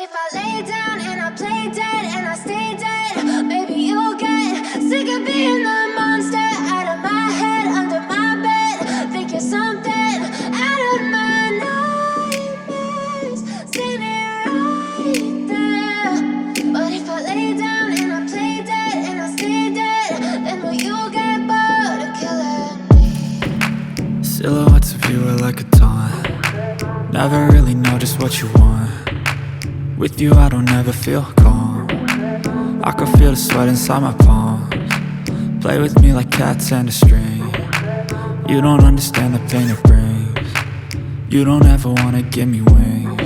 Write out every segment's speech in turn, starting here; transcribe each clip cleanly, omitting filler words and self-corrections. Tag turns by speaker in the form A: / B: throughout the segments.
A: But if I lay down and I play dead and I stay dead, maybe you'll get sick of being the monster out of my head, under my bed. Think you're something out of my nightmares, standing right there. But if I lay down and I play dead and I stay dead, then will you get bored of killing me?
B: Silhouettes of you are like a taunt. Never really know just what you want. With you I don't ever feel calm. I can feel the sweat inside my palms. Play with me like cats and a string. You don't understand the pain it brings. You don't ever wanna give me wings.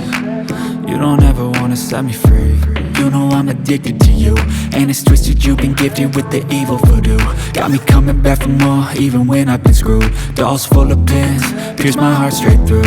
B: You don't ever wanna set me free. You know I'm addicted to you, and it's twisted, you've been gifted with the evil voodoo. Got me coming back for more, even when I've been screwed. Dolls full of pins, pierce my heart straight through.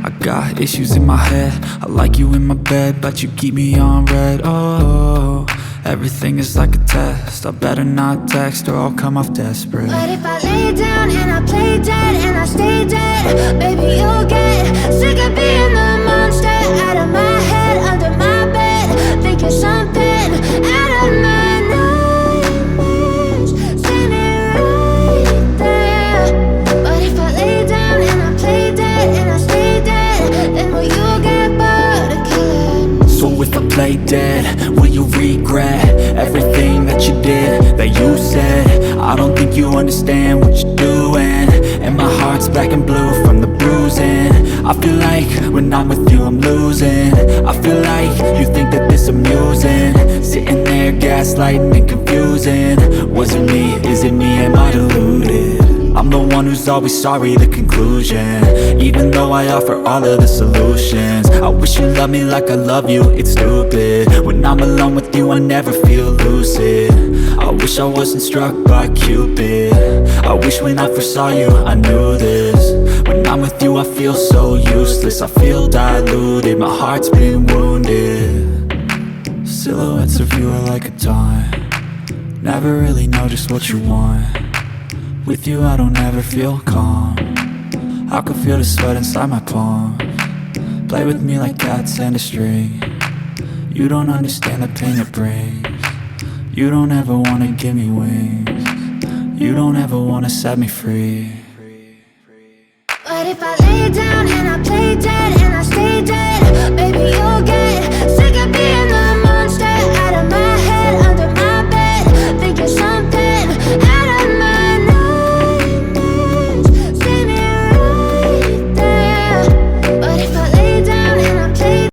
B: I got issues in my head, I like you in my bed, but you keep me on red. Oh, everything is like a test, I better not text or I'll come off desperate.
A: But if I lay down and I play dead and I stay dead, baby you'll get sick of being the monster out of my head, under my bed. Think you're something out of my nightmares, standing right there. But if I lay down and I play dead and I stay dead, then will you get bored of killing me?
B: So if I play dead, will you regret everything that you did, that you said? I don't think you understand what you're doing, and my heart's black and blue from the bruising. I feel like when I'm with you I'm losing. I feel like you think that this amusing, sitting there gaslighting and confusing. Was it me? Is it me? Am I deluded? I'm the one who's always sorry, the conclusion, even though I offer all of the solutions. I wish you loved me like I love you, it's stupid. When I'm alone with you I never feel lucid. I wish I wasn't struck by Cupid. I wish when I first saw you I knew this. When I'm with you I feel so useless, I feel diluted, my heart's been wounded. Silhouettes of you are like a taunt. Never really know just what you want. With you I don't ever feel calm. I can feel the sweat inside my palms. Play with me like cats and a string. You don't understand the pain it brings. You don't ever wanna give me wings. You don't ever wanna set me free.
A: But if I lay down and I play dead and I stay dead,